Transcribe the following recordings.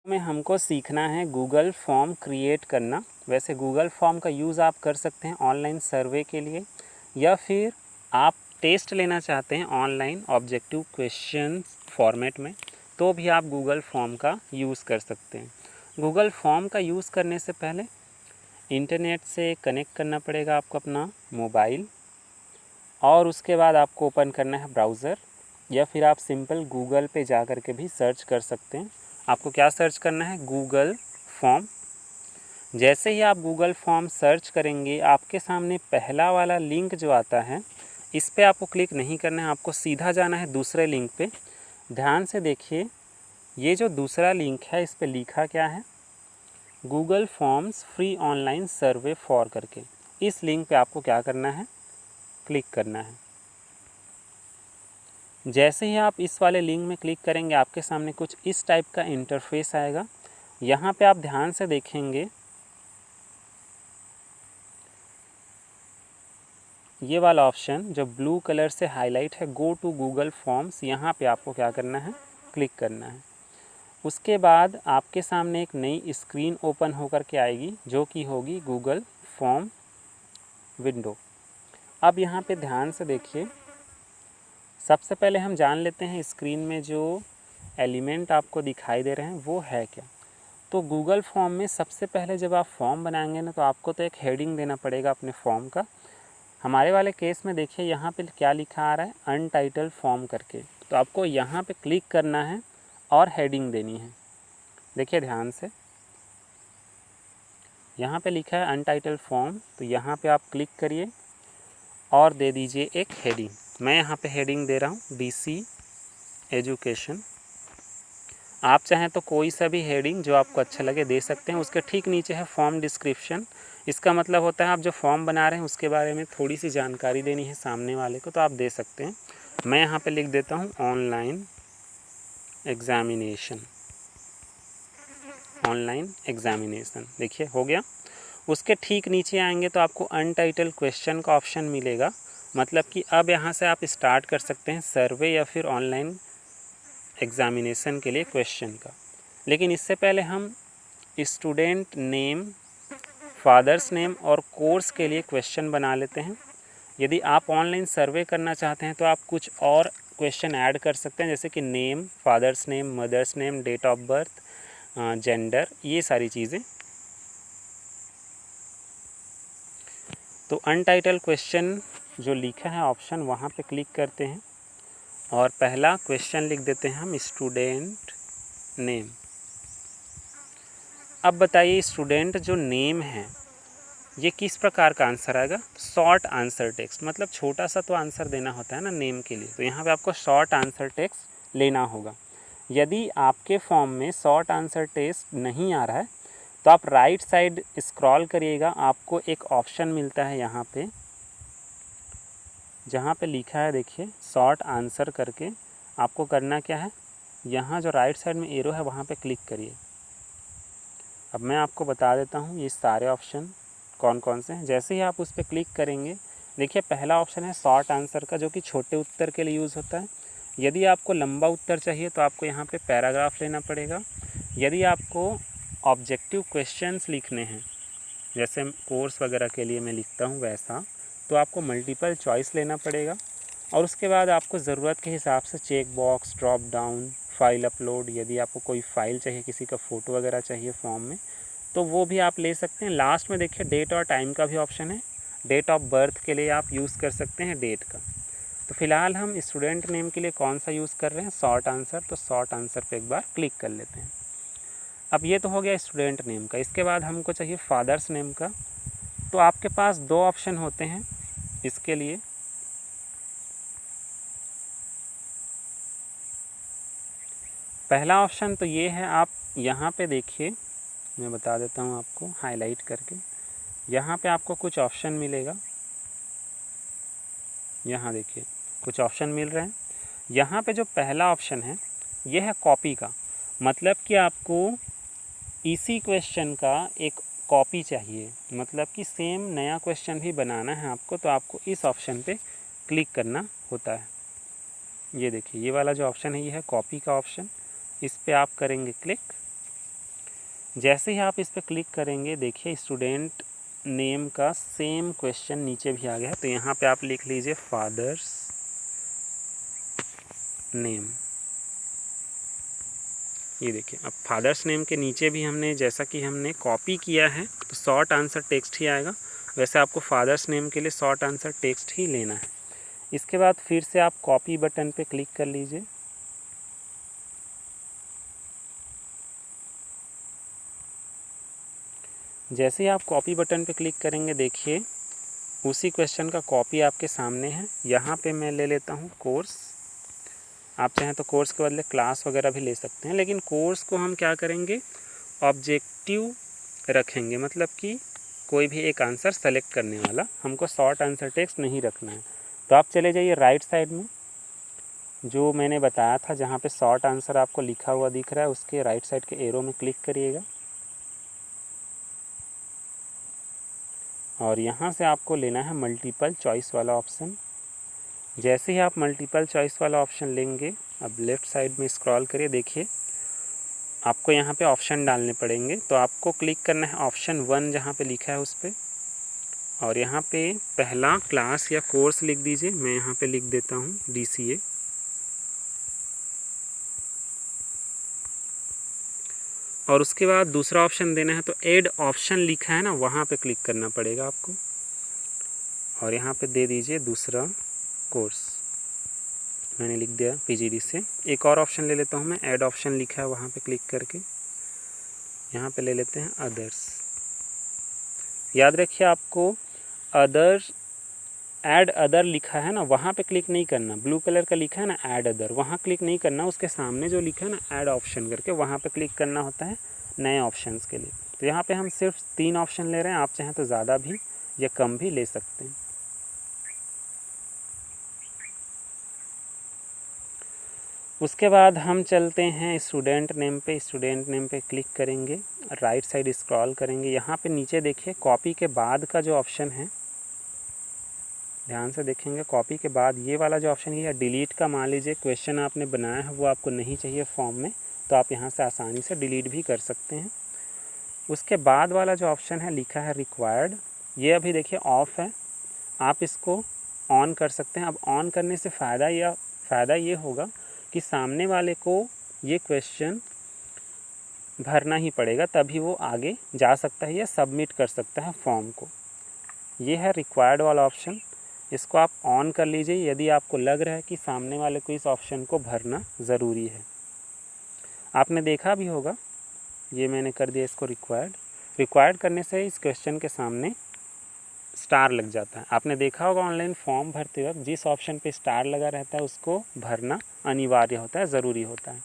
में हमको सीखना है गूगल फॉर्म क्रिएट करना। वैसे गूगल फॉर्म का यूज़ आप कर सकते हैं ऑनलाइन सर्वे के लिए, या फिर आप टेस्ट लेना चाहते हैं ऑनलाइन ऑब्जेक्टिव क्वेश्चन फॉर्मेट में, तो भी आप गूगल फॉर्म का यूज़ कर सकते हैं। गूगल फॉर्म का यूज़ करने से पहले इंटरनेट से कनेक्ट करना पड़ेगा आपको अपना मोबाइल, और उसके बाद आपको ओपन करना है ब्राउज़र, या फिर आप सिंपल गूगल पे जा कर के भी सर्च कर सकते हैं। आपको क्या सर्च करना है? Google form. जैसे ही आप गूगल फॉर्म सर्च करेंगे, आपके सामने पहला वाला लिंक जो आता है, इस पे आपको क्लिक नहीं करना है, आपको सीधा जाना है दूसरे लिंक पे। ध्यान से देखिए, ये जो दूसरा लिंक है, इस पे लिखा क्या है? Google forms free online survey for करके। इस लिंक पे आपको क्या करना है? क्लिक करना है। जैसे ही आप इस वाले लिंक में क्लिक करेंगे, आपके सामने कुछ इस टाइप का इंटरफेस आएगा। यहाँ पे आप ध्यान से देखेंगे, ये वाला ऑप्शन जो ब्लू कलर से हाईलाइट है, गो टू गूगल फॉर्म्स, यहाँ पे आपको क्या करना है? क्लिक करना है। उसके बाद आपके सामने एक नई स्क्रीन ओपन होकर के आएगी, जो कि होगी गूगल फॉर्म विंडो। अब यहाँ पे ध्यान से देखिए, सबसे पहले हम जान लेते हैं स्क्रीन में जो एलिमेंट आपको दिखाई दे रहे हैं वो है क्या। तो गूगल फॉर्म में सबसे पहले जब आप फॉर्म बनाएंगे ना, तो आपको तो एक हेडिंग देना पड़ेगा अपने फॉर्म का। हमारे वाले केस में देखिए यहाँ पे क्या लिखा आ रहा है? अनटाइटल्ड फॉर्म करके। तो आपको यहाँ पे क्लिक करना है और हेडिंग देनी है। देखिए ध्यान से, यहाँ पे लिखा है अनटाइटल्ड फॉर्म, तो यहाँ पे आप क्लिक करिए और दे दीजिए एक हेडिंग। मैं यहाँ पे हेडिंग दे रहा हूँ डीसी एजुकेशन। आप चाहें तो कोई सा भी हेडिंग जो आपको अच्छा लगे दे सकते हैं। उसके ठीक नीचे है फॉर्म डिस्क्रिप्शन। इसका मतलब होता है आप जो फॉर्म बना रहे हैं उसके बारे में थोड़ी सी जानकारी देनी है सामने वाले को, तो आप दे सकते हैं। मैं यहाँ पे लिख देता हूँ ऑनलाइन एग्ज़ामिनेशन। ऑनलाइन एग्ज़ामिनेशन, देखिए हो गया। उसके ठीक नीचे आएंगे तो आपको अनटाइटल्ड क्वेश्चन का ऑप्शन मिलेगा। मतलब कि अब यहाँ से आप स्टार्ट कर सकते हैं सर्वे या फिर ऑनलाइन एग्ज़ामिनेशन के लिए क्वेश्चन का। लेकिन इससे पहले हम स्टूडेंट नेम, फादर्स नेम और कोर्स के लिए क्वेश्चन बना लेते हैं। यदि आप ऑनलाइन सर्वे करना चाहते हैं तो आप कुछ और क्वेश्चन ऐड कर सकते हैं, जैसे कि name, father's name, mother's name, date of birth, gender, ये सारी चीज़ें। तो अनटाइटल्ड क्वेश्चन जो लिखा है ऑप्शन, वहाँ पे क्लिक करते हैं और पहला क्वेश्चन लिख देते हैं हम स्टूडेंट नेम। अब बताइए, स्टूडेंट जो नेम है ये किस प्रकार का आंसर आएगा? शॉर्ट आंसर टेक्स्ट, मतलब छोटा सा तो आंसर देना होता है ना नेम के लिए, तो यहाँ पे आपको शॉर्ट आंसर टेक्स्ट लेना होगा। यदि आपके फॉर्म में शॉर्ट आंसर टेक्स्ट नहीं आ रहा है तो आप राइट साइड स्क्रॉल करिएगा, आपको एक ऑप्शन मिलता है यहाँ पे, जहाँ पे लिखा है देखिए शॉर्ट आंसर करके। आपको करना क्या है? यहाँ जो राइट साइड में एरो है वहाँ पे क्लिक करिए। अब मैं आपको बता देता हूँ ये सारे ऑप्शन कौन कौन से हैं। जैसे ही आप उस पर क्लिक करेंगे, देखिए पहला ऑप्शन है शॉर्ट आंसर का, जो कि छोटे उत्तर के लिए यूज़ होता है। यदि आपको लंबा उत्तर चाहिए तो आपको यहाँ पे पैराग्राफ लेना पड़ेगा। यदि आपको ऑब्जेक्टिव क्वेश्चंस लिखने हैं, जैसे कोर्स वगैरह के लिए मैं लिखता हूँ वैसा, तो आपको मल्टीपल चॉइस लेना पड़ेगा। और उसके बाद आपको ज़रूरत के हिसाब से check box, drop down, file upload, यदि आपको कोई फ़ाइल चाहिए, किसी का फ़ोटो वगैरह चाहिए फॉर्म में, तो वो भी आप ले सकते हैं। लास्ट में देखिए डेट और टाइम का भी ऑप्शन है। डेट ऑफ बर्थ के लिए आप यूज़ कर सकते हैं डेट का। तो फ़िलहाल हम स्टूडेंट नेम के लिए कौन सा यूज़ कर रहे हैं? Short answer. तो शॉर्ट आंसर पे एक बार क्लिक कर लेते हैं। अब ये तो हो गया स्टूडेंट नेम का। इसके बाद हमको चाहिए फादर्स नेम का। तो आपके पास दो ऑप्शन होते हैं इसके लिए। पहला ऑप्शन तो ये है, आप यहाँ पे देखिए, मैं बता देता हूँ आपको हाईलाइट करके। यहाँ पे आपको कुछ ऑप्शन मिलेगा, यहाँ देखिए कुछ ऑप्शन मिल रहे हैं। यहाँ पे जो पहला ऑप्शन है ये है कॉपी का, मतलब कि आपको इसी क्वेश्चन का एक कॉपी चाहिए, मतलब कि सेम नया क्वेश्चन भी बनाना है आपको, तो आपको इस ऑप्शन पे क्लिक करना होता है। ये देखिए ये वाला जो ऑप्शन है ये है कॉपी का ऑप्शन। इस पे आप करेंगे क्लिक जैसे ही आप इस पर क्लिक करेंगे देखिए स्टूडेंट नेम का सेम क्वेश्चन नीचे भी आ गया है। तो यहाँ पे आप लिख लीजिए फादर्स नेम। ये देखिए अब फादर्स नेम के नीचे भी हमने जैसा कि हमने कॉपी किया है तो शॉर्ट आंसर टेक्स्ट ही आएगा, वैसे आपको फादर्स नेम के लिए शॉर्ट आंसर टेक्स्ट ही लेना है। इसके बाद फिर से आप कॉपी बटन पे क्लिक कर लीजिए। जैसे ही आप कॉपी बटन पे क्लिक करेंगे देखिए उसी क्वेश्चन का कॉपी आपके सामने है। यहाँ पे मैं ले लेता हूँ कोर्स। आप चाहें तो कोर्स के बदले क्लास वगैरह भी ले सकते हैं, लेकिन कोर्स को हम क्या करेंगे ऑब्जेक्टिव रखेंगे, मतलब कि कोई भी एक आंसर सेलेक्ट करने वाला, हमको शॉर्ट आंसर टेक्स्ट नहीं रखना है। तो आप चले जाइए राइट साइड में, जो मैंने बताया था जहाँ पे शॉर्ट आंसर आपको लिखा हुआ दिख रहा है उसके राइट साइड के एरो में क्लिक करिएगा और यहाँ से आपको लेना है मल्टीपल चॉइस वाला ऑप्शन। जैसे ही आप मल्टीपल चॉइस वाला ऑप्शन लेंगे, अब लेफ़्ट साइड में स्क्रॉल करिए, देखिए आपको यहाँ पे ऑप्शन डालने पड़ेंगे। तो आपको क्लिक करना है ऑप्शन 1 जहाँ पे लिखा है उस पर, और यहाँ पे पहला क्लास या कोर्स लिख दीजिए। मैं यहाँ पे लिख देता हूँ DCA। और उसके बाद दूसरा ऑप्शन देना है तो ऐड ऑप्शन लिखा है ना, वहाँ पे क्लिक करना पड़ेगा आपको, और यहाँ पे दे दीजिए दूसरा कोर्स। मैंने लिख दिया PGD से। एक और ऑप्शन ले लेता हूँ मैं, ऐड ऑप्शन लिखा है वहाँ पे क्लिक करके यहाँ पे ले लेते हैं अदर्स। याद रखिए आपको अदर ऐड अदर लिखा है ना, वहाँ पे क्लिक नहीं करना। ब्लू कलर का लिखा है ना ऐड अदर, वहाँ क्लिक नहीं करना। उसके सामने जो लिखा है ना ऐड ऑप्शन करके, वहाँ पे क्लिक करना होता है नए ऑप्शंस के लिए। तो यहाँ पे हम सिर्फ 3 ऑप्शन ले रहे हैं, आप चाहें तो ज़्यादा भी या कम भी ले सकते हैं। उसके बाद हम चलते हैं स्टूडेंट नेम पे। स्टूडेंट नेम पे क्लिक करेंगे, राइट साइड स्क्रॉल करेंगे, यहाँ पे नीचे देखिए कॉपी के बाद का जो ऑप्शन है, ध्यान से देखेंगे कॉपी के बाद ये वाला जो ऑप्शन है, या डिलीट का मान लीजिए क्वेश्चन आपने बनाया है वो आपको नहीं चाहिए फॉर्म में, तो आप यहाँ से आसानी से डिलीट भी कर सकते हैं। उसके बाद वाला जो ऑप्शन है लिखा है रिक्वायर्ड, ये अभी देखिए ऑफ है, आप इसको ऑन कर सकते हैं। अब ऑन करने से फ़ायदा ये होगा कि सामने वाले को ये क्वेश्चन भरना ही पड़ेगा, तभी वो आगे जा सकता है या सबमिट कर सकता है फॉर्म को। ये है रिक्वायर्ड वाला ऑप्शन, इसको आप ऑन कर लीजिए यदि आपको लग रहा है कि सामने वाले को इस ऑप्शन को भरना ज़रूरी है। आपने देखा भी होगा, ये मैंने कर दिया इसको रिक्वायर्ड करने से इस क्वेश्चन के सामने स्टार लग जाता है। आपने देखा होगा ऑनलाइन फॉर्म भरते वक्त जिस ऑप्शन पे स्टार लगा रहता है उसको भरना अनिवार्य होता है, ज़रूरी होता है।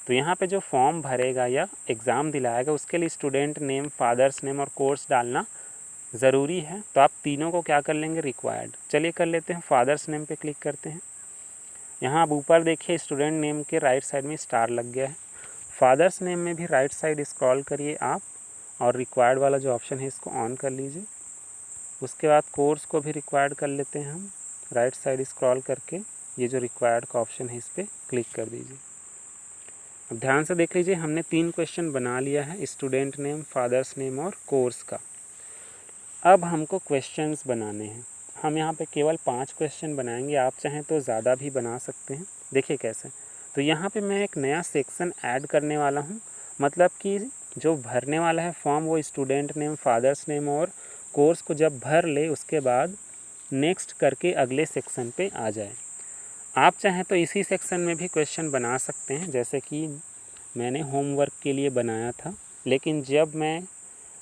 तो यहाँ पे जो फॉर्म भरेगा या एग्ज़ाम दिलाएगा उसके लिए स्टूडेंट नेम, फादर्स नेम और कोर्स डालना ज़रूरी है। तो आप तीनों को क्या कर लेंगे रिक्वायर्ड। चलिए कर लेते हैं, फादर्स नेम पे क्लिक करते हैं। यहाँ आप ऊपर देखिए स्टूडेंट नेम के राइट साइड में स्टार लग गया है। फादर्स नेम में भी राइट साइड स्क्रॉल करिए आप, और रिक्वायर्ड वाला जो ऑप्शन है इसको ऑन कर लीजिए। उसके बाद कोर्स को भी रिक्वायर्ड कर लेते हैं हम, राइट साइड स्क्रॉल करके ये जो रिक्वायर्ड का ऑप्शन है इस पर क्लिक कर दीजिए। अब ध्यान से देख लीजिए, हमने 3 क्वेश्चन बना लिया है, स्टूडेंट नेम, फादर्स नेम और कोर्स का। अब हमको क्वेश्चंस बनाने हैं। हम यहाँ पे केवल 5 क्वेश्चन बनाएंगे, आप चाहें तो ज़्यादा भी बना सकते हैं। देखिए कैसे, तो यहाँ पे मैं एक नया सेक्शन ऐड करने वाला हूँ, मतलब कि जो भरने वाला है फॉर्म वो स्टूडेंट नेम, फादर्स नेम और कोर्स को जब भर ले उसके बाद नेक्स्ट करके अगले सेक्शन पे आ जाए। आप चाहें तो इसी सेक्शन में भी क्वेश्चन बना सकते हैं, जैसे कि मैंने होमवर्क के लिए बनाया था, लेकिन जब मैं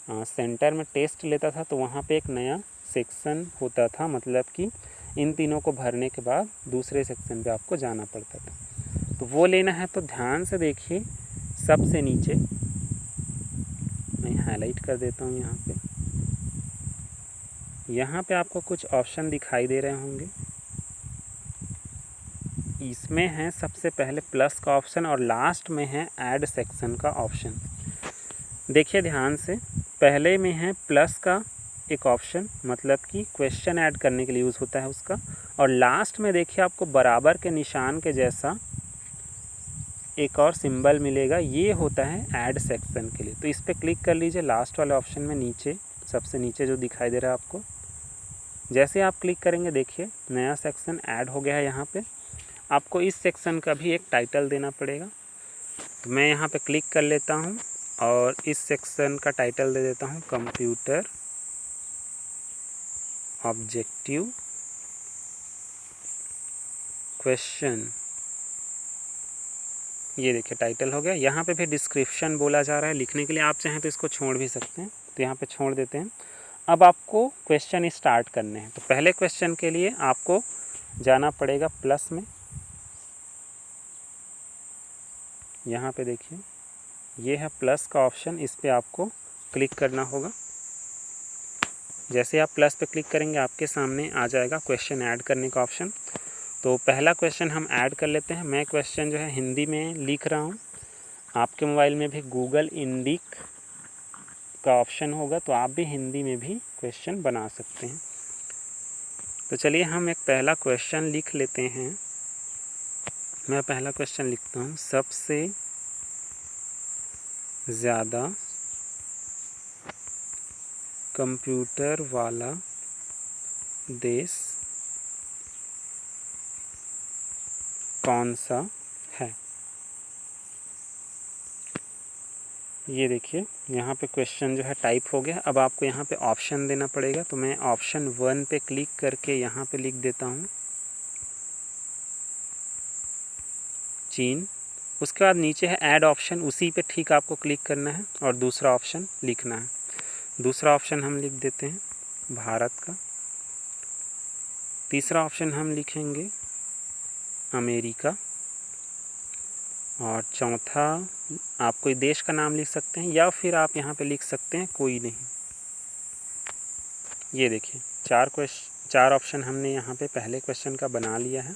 सेंटर में टेस्ट लेता था तो वहाँ पे एक नया सेक्शन होता था, मतलब कि इन तीनों को भरने के बाद दूसरे सेक्शन पे आपको जाना पड़ता था। तो वो लेना है तो ध्यान से देखिए, सबसे नीचे मैं हाईलाइट कर देता हूँ। यहाँ पे आपको कुछ ऑप्शन दिखाई दे रहे होंगे, इसमें है सबसे पहले प्लस का ऑप्शन और लास्ट में है ऐड सेक्शन का ऑप्शन। देखिए ध्यान से, पहले में है प्लस का एक ऑप्शन, मतलब कि क्वेश्चन ऐड करने के लिए यूज़ होता है उसका, और लास्ट में देखिए आपको बराबर के निशान के जैसा एक और सिंबल मिलेगा, ये होता है ऐड सेक्शन के लिए। तो इस पर क्लिक कर लीजिए लास्ट वाले ऑप्शन में, नीचे सबसे नीचे जो दिखाई दे रहा है आपको। जैसे आप क्लिक करेंगे देखिए नया सेक्शन ऐड हो गया है। यहाँ पे आपको इस सेक्शन का भी एक टाइटल देना पड़ेगा। तो मैं यहाँ पे क्लिक कर लेता हूँ और इस सेक्शन का टाइटल दे देता हूँ कंप्यूटर ऑब्जेक्टिव क्वेश्चन। ये देखिए टाइटल हो गया। यहाँ पे भी डिस्क्रिप्शन बोला जा रहा है लिखने के लिए, आप चाहें तो इसको छोड़ भी सकते हैं, तो यहाँ पे छोड़ देते हैं। अब आपको क्वेश्चन स्टार्ट करने हैं। तो पहले क्वेश्चन के लिए आपको जाना पड़ेगा प्लस में। यहाँ पे देखिए ये है प्लस का ऑप्शन, इस पर आपको क्लिक करना होगा। जैसे आप प्लस पे क्लिक करेंगे आपके सामने आ जाएगा क्वेश्चन ऐड करने का ऑप्शन। तो पहला क्वेश्चन हम ऐड कर लेते हैं। मैं क्वेश्चन जो है हिंदी में लिख रहा हूँ। आपके मोबाइल में भी गूगल इंडिक का ऑप्शन होगा, तो आप भी हिंदी में भी क्वेश्चन बना सकते हैं। तो चलिए हम एक पहला क्वेश्चन लिख लेते हैं। मैं पहला क्वेश्चन लिखता हूँ, सबसे ज़्यादा कंप्यूटर वाला देश कौन सा है। ये देखिए यहाँ पे क्वेश्चन जो है टाइप हो गया। अब आपको यहाँ पे ऑप्शन देना पड़ेगा। तो मैं ऑप्शन 1 पे क्लिक करके यहाँ पे लिख देता हूँ चीन। उसके बाद नीचे है ऐड ऑप्शन, उसी पे ठीक आपको क्लिक करना है और दूसरा ऑप्शन लिखना है। दूसरा ऑप्शन हम लिख देते हैं भारत का। तीसरा ऑप्शन हम लिखेंगे अमेरिका। और चौथा आप कोई देश का नाम लिख सकते हैं या फिर आप यहाँ पे लिख सकते हैं कोई नहीं। ये देखिए चार ऑप्शन हमने यहाँ पे पहले क्वेश्चन का बना लिया है।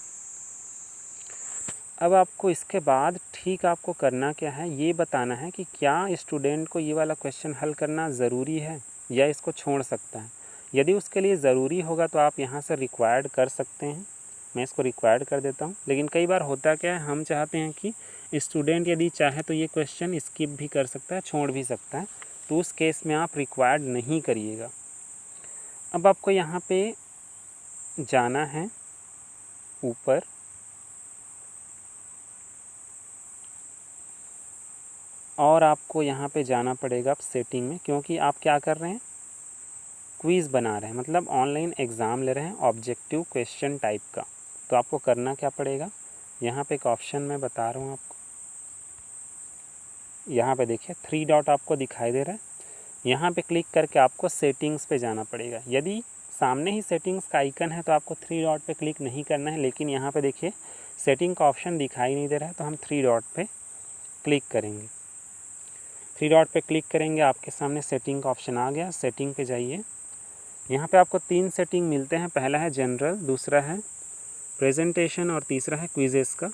अब आपको इसके बाद ठीक आपको करना क्या है, ये बताना है कि क्या स्टूडेंट को ये वाला क्वेश्चन हल करना ज़रूरी है या इसको छोड़ सकता है। यदि उसके लिए ज़रूरी होगा तो आप यहाँ से रिक्वायर्ड कर सकते हैं। मैं इसको रिक्वायर्ड कर देता हूँ। लेकिन कई बार होता क्या है, हम चाहते हैं कि स्टूडेंट यदि चाहे तो ये क्वेश्चन स्किप भी कर सकता है, छोड़ भी सकता है, तो उस केस में आप रिक्वायर्ड नहीं करिएगा। अब आपको यहाँ पे जाना है ऊपर, और आपको यहाँ पे जाना पड़ेगा सेटिंग में, क्योंकि आप क्या कर रहे हैं, क्विज़ बना रहे हैं, मतलब ऑनलाइन एग्ज़ाम ले रहे हैं ऑब्जेक्टिव क्वेश्चन टाइप का। तो आपको करना क्या पड़ेगा, यहाँ पे एक ऑप्शन मैं बता रहा हूँ आपको। यहाँ पे देखिए 3 डॉट आपको दिखाई दे रहा है। यहाँ पे क्लिक करके आपको सेटिंग्स पे जाना पड़ेगा। यदि सामने ही सेटिंग्स का आइकन है तो आपको 3 डॉट पे क्लिक नहीं करना है, लेकिन यहाँ पे देखिए सेटिंग का ऑप्शन दिखाई नहीं दे रहा है, तो हम 3 डॉट पे क्लिक करेंगे। 3 डॉट पे क्लिक करेंगे, आपके सामने सेटिंग का ऑप्शन आ गया। सेटिंग पे जाइए। यहाँ पे आपको 3 सेटिंग मिलते हैं। पहला है जनरल, दूसरा है प्रेजेंटेशन और तीसरा है क्विजेस का।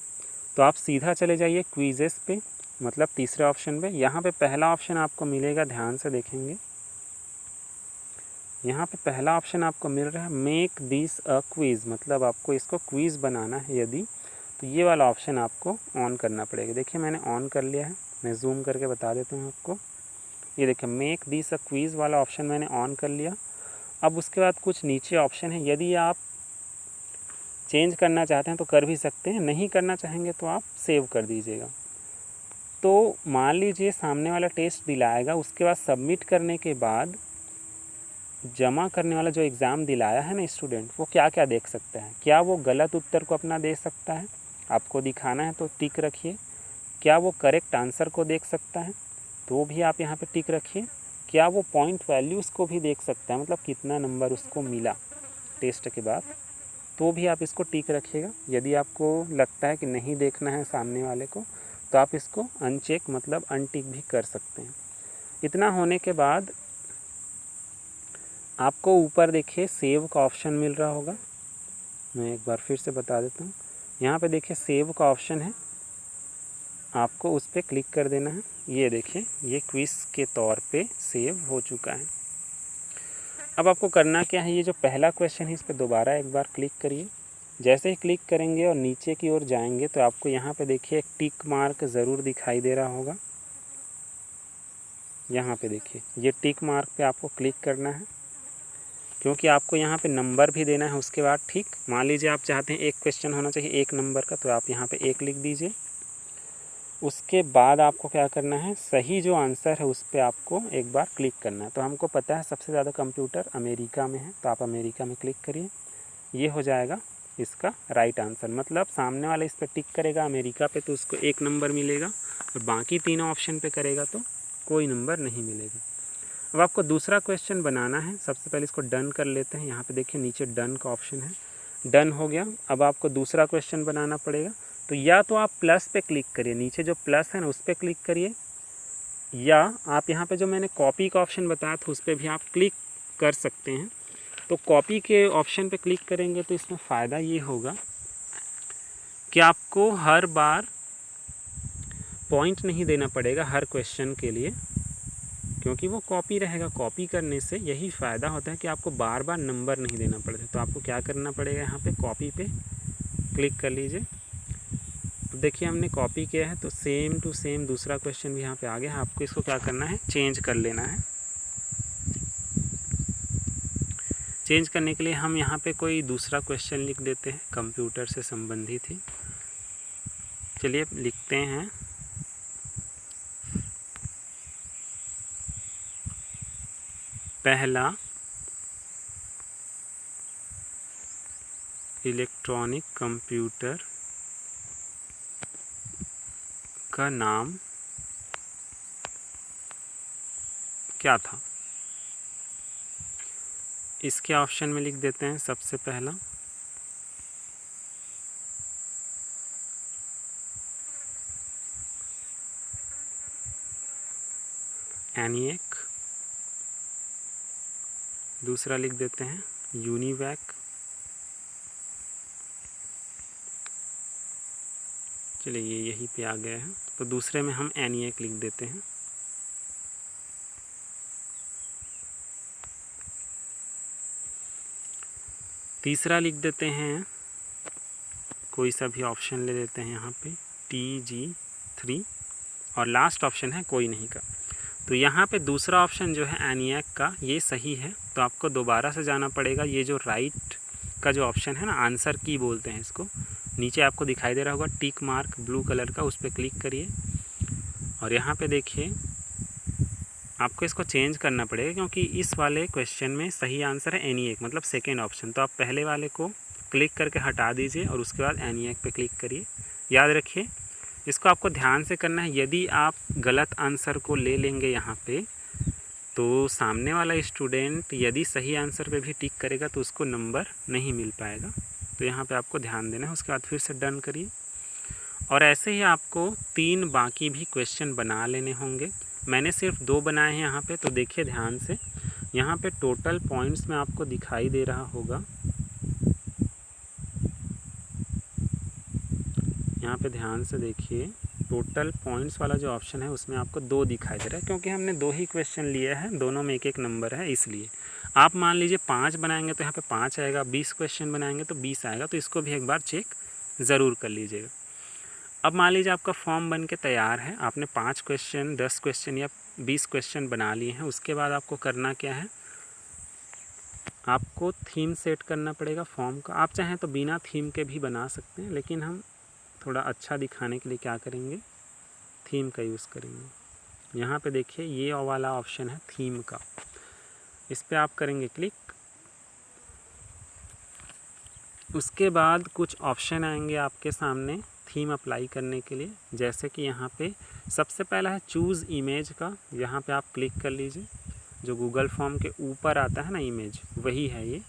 तो आप सीधा चले जाइए क्विजेस पे, मतलब तीसरे ऑप्शन पे। यहाँ पे पहला ऑप्शन आपको मिलेगा, ध्यान से देखेंगे। यहाँ पे पहला ऑप्शन आपको मिल रहा है मेक दिस अ क्विज़, मतलब आपको इसको क्विज़ बनाना है यदि, तो ये वाला ऑप्शन आपको ऑन करना पड़ेगा। देखिए मैंने ऑन कर लिया है, मैं जूम करके बता देता हूँ आपको। ये देखिए मेक दिस अ क्विज़ वाला ऑप्शन मैंने ऑन कर लिया। अब उसके बाद कुछ नीचे ऑप्शन है, यदि आप चेंज करना चाहते हैं तो कर भी सकते हैं, नहीं करना चाहेंगे तो आप सेव कर दीजिएगा। तो मान लीजिए सामने वाला टेस्ट दिलाएगा, उसके बाद सबमिट करने के बाद जमा करने वाला जो एग्ज़ाम दिलाया है ना स्टूडेंट, वो क्या क्या देख सकता है। क्या वो गलत उत्तर को अपना दे सकता है, आपको दिखाना है तो टिक रखिए। क्या वो करेक्ट आंसर को देख सकता है, तो भी आप यहाँ पे टिक रखिए। क्या वो पॉइंट वैल्यूज़ को भी देख सकता है, मतलब कितना नंबर उसको मिला टेस्ट के बाद, तो भी आप इसको टिक रखिएगा। यदि आपको लगता है कि नहीं देखना है सामने वाले को, तो आप इसको अनचेक मतलब अनटिक भी कर सकते हैं। इतना होने के बाद आपको ऊपर देखिए सेव का ऑप्शन मिल रहा होगा। मैं एक बार फिर से बता देता हूँ। यहाँ पे देखिए सेव का ऑप्शन है, आपको उस पर क्लिक कर देना है। ये देखिए ये क्विज़ के तौर पे सेव हो चुका है। अब आपको करना क्या है, ये जो पहला क्वेश्चन है इस पर दोबारा एक बार क्लिक करिए। जैसे ही क्लिक करेंगे और नीचे की ओर जाएंगे तो आपको यहाँ पे देखिए एक टिक मार्क ज़रूर दिखाई दे रहा होगा। यहाँ पे देखिए ये टिक मार्क पे आपको क्लिक करना है, क्योंकि आपको यहाँ पे नंबर भी देना है उसके बाद। ठीक, मान लीजिए आप चाहते हैं एक क्वेश्चन होना चाहिए 1 नंबर का, तो आप यहाँ पे 1 लिख दीजिए। उसके बाद आपको क्या करना है, सही जो आंसर है उस पर आपको एक बार क्लिक करना है। तो हमको पता है सबसे ज़्यादा कंप्यूटर अमेरिका में है, तो आप अमेरिका में क्लिक करिए। ये हो जाएगा इसका राइट आंसर। मतलब सामने वाला इस पर टिक करेगा अमेरिका पे तो उसको 1 नंबर मिलेगा, और बाकी तीनों ऑप्शन पे करेगा तो कोई नंबर नहीं मिलेगा। अब आपको दूसरा क्वेश्चन बनाना है। सबसे पहले इसको डन कर लेते हैं। यहाँ पे देखिए नीचे डन का ऑप्शन है, डन हो गया। अब आपको दूसरा क्वेश्चन बनाना पड़ेगा। तो या तो आप प्लस पे क्लिक करिए, नीचे जो प्लस है ना उस पर क्लिक करिए, या आप यहाँ पे जो मैंने कॉपी का ऑप्शन बताया था उस पर भी आप क्लिक कर सकते हैं। तो कॉपी के ऑप्शन पे क्लिक करेंगे तो इसमें फ़ायदा ये होगा कि आपको हर बार पॉइंट नहीं देना पड़ेगा हर क्वेश्चन के लिए, क्योंकि वो कॉपी रहेगा। कॉपी करने से यही फ़ायदा होता है कि आपको बार बार नंबर नहीं देना पड़ता। तो आपको क्या करना पड़ेगा, यहाँ पे कॉपी पे क्लिक कर लीजिए। अब देखिए हमने कॉपी किया है तो सेम टू सेम दूसरा क्वेश्चन भी यहाँ पे आ गया है। आपको इसको क्या करना है, चेंज कर लेना है। चेंज करने के लिए हम यहाँ पे कोई दूसरा क्वेश्चन लिख देते हैं, कंप्यूटर से संबंधित ही। चलिए लिखते हैं पहला इलेक्ट्रॉनिक कंप्यूटर का नाम क्या था। इसके ऑप्शन में लिख देते हैं सबसे पहला एनिएक, दूसरा लिख देते हैं यूनिवैक, चलिए ये यहीं पे आ गया है तो दूसरे में हम एनिएक लिख देते हैं। तीसरा लिख देते हैं, कोई सा भी ऑप्शन ले लेते हैं यहाँ पे TG3, और लास्ट ऑप्शन है कोई नहीं का। तो यहाँ पे दूसरा ऑप्शन जो है एनिएक का, ये सही है। तो आपको दोबारा से जाना पड़ेगा। ये जो राइट का जो ऑप्शन है ना, आंसर की बोलते हैं इसको, नीचे आपको दिखाई दे रहा होगा टिक मार्क ब्लू कलर का, उस पर क्लिक करिए। और यहाँ पे देखिए आपको इसको चेंज करना पड़ेगा, क्योंकि इस वाले क्वेश्चन में सही आंसर है एनिएक, मतलब सेकेंड ऑप्शन। तो आप पहले वाले को क्लिक करके हटा दीजिए और उसके बाद एनिएक पे क्लिक करिए। याद रखिए इसको आपको ध्यान से करना है। यदि आप गलत आंसर को ले लेंगे यहाँ पे, तो सामने वाला स्टूडेंट यदि सही आंसर पे भी टिक करेगा तो उसको नंबर नहीं मिल पाएगा। तो यहाँ पे आपको ध्यान देना है। उसके बाद फिर से डन करिए, और ऐसे ही आपको 3 बाकी भी क्वेश्चन बना लेने होंगे। मैंने सिर्फ 2 बनाए हैं यहाँ पे, तो देखिए ध्यान से। यहाँ पे टोटल पॉइंट्स में आपको दिखाई दे रहा होगा, यहाँ पे ध्यान से देखिए, टोटल पॉइंट्स वाला जो ऑप्शन है उसमें आपको 2 दिखाई दे रहा है, क्योंकि हमने 2 ही क्वेश्चन लिए हैं, दोनों में 1-1 नंबर है इसलिए। आप मान लीजिए 5 बनाएंगे तो यहाँ पे 5 आएगा, 20 क्वेश्चन बनाएंगे तो 20 आएगा। तो इसको भी एक बार चेक ज़रूर कर लीजिएगा। अब मान लीजिए आपका फॉर्म बन के तैयार है, आपने 5 क्वेश्चन 10 क्वेश्चन या 20 क्वेश्चन बना लिए हैं। उसके बाद आपको करना क्या है, आपको थीम सेट करना पड़ेगा फॉर्म का। आप चाहें तो बिना थीम के भी बना सकते हैं, लेकिन हम थोड़ा अच्छा दिखाने के लिए क्या करेंगे, थीम का यूज़ करेंगे। यहाँ पे देखिए ये वाला ऑप्शन है थीम का, इस पर आप करेंगे क्लिक। उसके बाद कुछ ऑप्शन आएंगे आपके सामने थीम अप्लाई करने के लिए, जैसे कि यहाँ पे सबसे पहला है चूज़ इमेज का। यहाँ पे आप क्लिक कर लीजिए। जो गूगल फॉर्म के ऊपर आता है ना इमेज, वही है ये।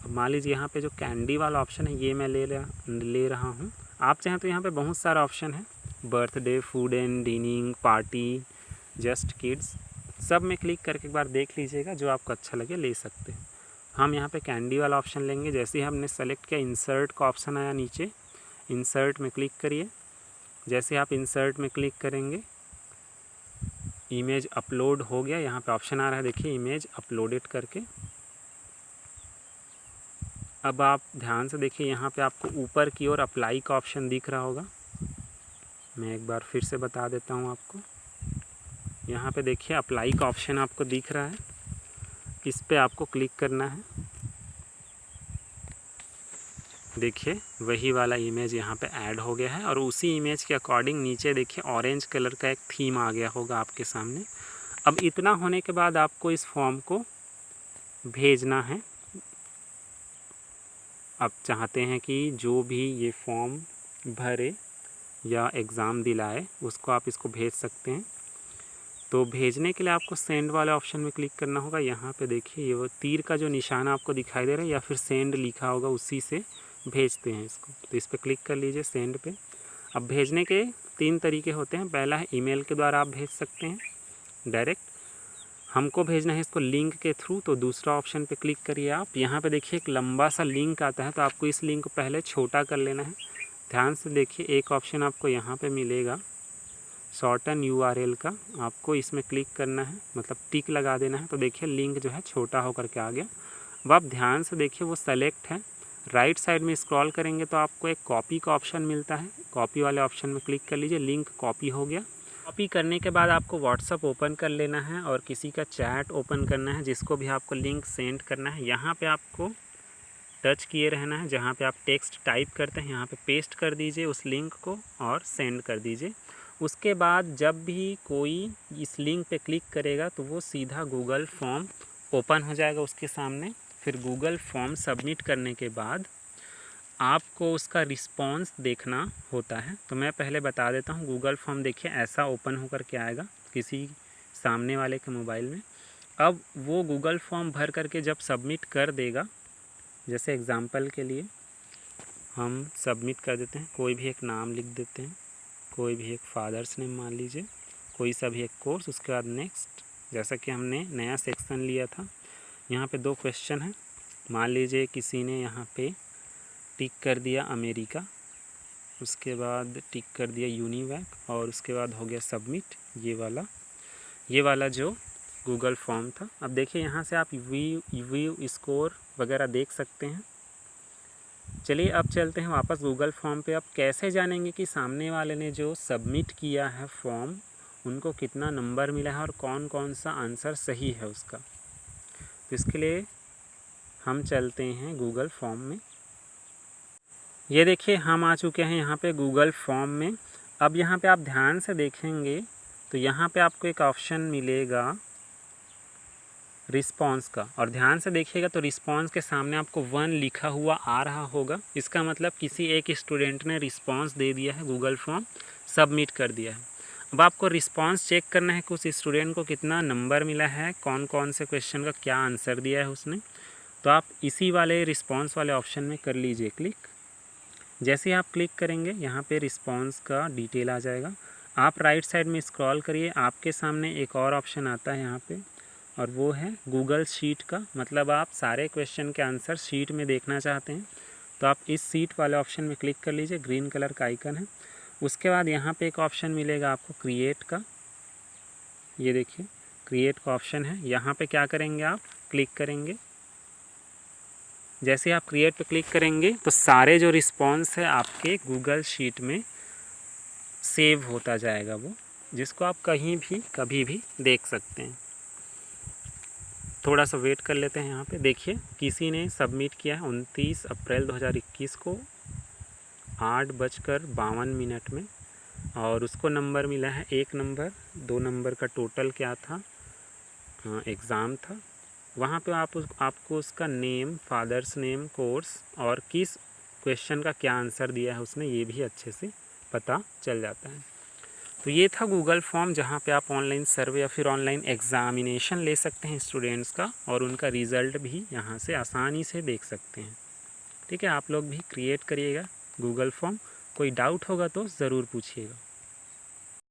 अब मान लीजिए यहाँ पे जो कैंडी वाला ऑप्शन है ये मैं ले रहा हूँ। आप चाहें तो यहाँ पे बहुत सारा ऑप्शन है, birthday, food and dining, party, just kids, सब में क्लिक करके एक बार देख लीजिएगा, जो आपको अच्छा लगे ले सकते हैं। हम यहाँ पे कैंडी वाला ऑप्शन लेंगे। जैसे ही हमने सेलेक्ट किया, इंसर्ट का ऑप्शन आया नीचे, इंसर्ट में क्लिक करिए। जैसे आप इंसर्ट में क्लिक करेंगे, इमेज अपलोड हो गया। यहाँ पे ऑप्शन आ रहा है देखिए, इमेज अपलोडेड करके। अब आप ध्यान से देखिए, यहाँ पे आपको ऊपर की ओर अप्लाई का ऑप्शन दिख रहा होगा। मैं एक बार फिर से बता देता हूँ आपको। यहाँ पे देखिए अप्लाई का ऑप्शन आपको दिख रहा है, इस पे आपको क्लिक करना है। देखिए वही वाला इमेज यहाँ पे ऐड हो गया है और उसी इमेज के अकॉर्डिंग नीचे देखिए ऑरेंज कलर का एक थीम आ गया होगा आपके सामने। अब इतना होने के बाद आपको इस फॉर्म को भेजना है। आप चाहते हैं कि जो भी ये फॉर्म भरे या एग्ज़ाम दिलाए उसको आप इसको भेज सकते हैं। तो भेजने के लिए आपको सेंड वाले ऑप्शन में क्लिक करना होगा। यहाँ पे देखिए ये वो तीर का जो निशान आपको दिखाई दे रहा है या फिर सेंड लिखा होगा, उसी से भेजते हैं इसको। तो इस पर क्लिक कर लीजिए सेंड पे। अब भेजने के 3 तरीके होते हैं। पहला है ईमेल के द्वारा आप भेज सकते हैं डायरेक्ट, हमको भेजना है इसको लिंक के थ्रू, तो दूसरा ऑप्शन पे क्लिक करिए आप। यहाँ पे देखिए एक लंबा सा लिंक आता है, तो आपको इस लिंक को पहले छोटा कर लेना है। ध्यान से देखिए एक ऑप्शन आपको यहाँ पे मिलेगा शॉर्टन URL का, आपको इसमें क्लिक करना है, मतलब टिक लगा देना है। तो देखिए लिंक जो है छोटा होकर के आ गया। अब आप ध्यान से देखिए वो सेलेक्ट है। राइट साइड में स्क्रॉल करेंगे तो आपको एक कॉपी का ऑप्शन मिलता है, कॉपी वाले ऑप्शन में क्लिक कर लीजिए। लिंक कॉपी हो गया। कॉपी करने के बाद आपको व्हाट्सअप ओपन कर लेना है और किसी का चैट ओपन करना है जिसको भी आपको लिंक सेंड करना है। यहाँ पे आपको टच किए रहना है, जहाँ पे आप टेक्स्ट टाइप करते हैं यहाँ पे पेस्ट कर दीजिए उस लिंक को और सेंड कर दीजिए। उसके बाद जब भी कोई इस लिंक पे क्लिक करेगा तो वो सीधा गूगल फॉर्म ओपन हो जाएगा उसके सामने। फिर गूगल फॉर्म सबमिट करने के बाद आपको उसका रिस्पॉन्स देखना होता है। तो मैं पहले बता देता हूँ, गूगल फॉर्म देखिए ऐसा ओपन होकर के आएगा किसी सामने वाले के मोबाइल में। अब वो गूगल फॉर्म भर करके जब सबमिट कर देगा, जैसे एग्ज़ाम्पल के लिए हम सबमिट कर देते हैं, कोई भी एक नाम लिख देते हैं, कोई भी एक फादर्स नेम मान लीजिए, कोई सा भी एक कोर्स, उसके बाद नेक्स्ट। जैसा कि हमने नया सेक्शन लिया था, यहाँ पे 2 क्वेश्चन हैं। मान लीजिए किसी ने यहाँ पे टिक कर दिया अमेरिका, उसके बाद टिक कर दिया यूनिवैक और उसके बाद हो गया सबमिट। ये वाला जो गूगल फॉर्म था। अब देखिए यहाँ से आप व्यू स्कोर वगैरह देख सकते हैं। चलिए अब चलते हैं वापस गूगल फॉर्म पे। अब कैसे जानेंगे कि सामने वाले ने जो सबमिट किया है फॉर्म, उनको कितना नंबर मिला है और कौन कौन सा आंसर सही है उसका। तो इसके लिए हम चलते हैं गूगल फॉर्म में। ये देखिए हम आ चुके हैं यहाँ पे गूगल फॉर्म में। अब यहाँ पे आप ध्यान से देखेंगे तो यहाँ पे आपको एक ऑप्शन मिलेगा रिस्पॉन्स का, और ध्यान से देखिएगा तो रिस्पॉन्स के सामने आपको 1 लिखा हुआ आ रहा होगा। इसका मतलब किसी एक स्टूडेंट ने रिस्पॉन्स दे दिया है, गूगल फॉर्म सबमिट कर दिया है। अब आपको रिस्पॉन्स चेक करना है कि उस स्टूडेंट को कितना नंबर मिला है, कौन कौन से क्वेश्चन का क्या आंसर दिया है उसने। तो आप इसी वाले रिस्पॉन्स वाले ऑप्शन में कर लीजिए क्लिक। जैसे ही आप क्लिक करेंगे यहाँ पे रिस्पॉन्स का डिटेल आ जाएगा। आप राइट साइड में स्क्रॉल करिए, आपके सामने एक और ऑप्शन आता है यहाँ पे, और वो है गूगल शीट का। मतलब आप सारे क्वेश्चन के आंसर शीट में देखना चाहते हैं तो आप इस शीट वाले ऑप्शन में क्लिक कर लीजिए, ग्रीन कलर का आइकन है। उसके बाद यहाँ पे एक ऑप्शन मिलेगा आपको क्रिएट का। ये देखिए क्रिएट का ऑप्शन है, यहाँ पे क्या करेंगे आप क्लिक करेंगे। जैसे आप क्रिएट पे क्लिक करेंगे तो सारे जो रिस्पॉन्स है आपके गूगल शीट में सेव होता जाएगा वो, जिसको आप कहीं भी कभी भी देख सकते हैं। थोड़ा सा वेट कर लेते हैं। यहाँ पे देखिए किसी ने सबमिट किया है 29 अप्रैल 2021 को 8:52 में, और उसको नंबर मिला है 1 नंबर। 2 नंबर का टोटल क्या था, एग्ज़ाम था। वहाँ पे आपको उसका नेम, फादर्स नेम, कोर्स और किस क्वेश्चन का क्या आंसर दिया है उसने, ये भी अच्छे से पता चल जाता है। तो ये था गूगल फॉर्म, जहाँ पे आप ऑनलाइन सर्वे या फिर ऑनलाइन एग्ज़ामिनेशन ले सकते हैं स्टूडेंट्स का, और उनका रिज़ल्ट भी यहाँ से आसानी से देख सकते हैं। ठीक है, आप लोग भी क्रिएट करिएगा गूगल फॉर्म। कोई डाउट होगा तो ज़रूर पूछिएगा।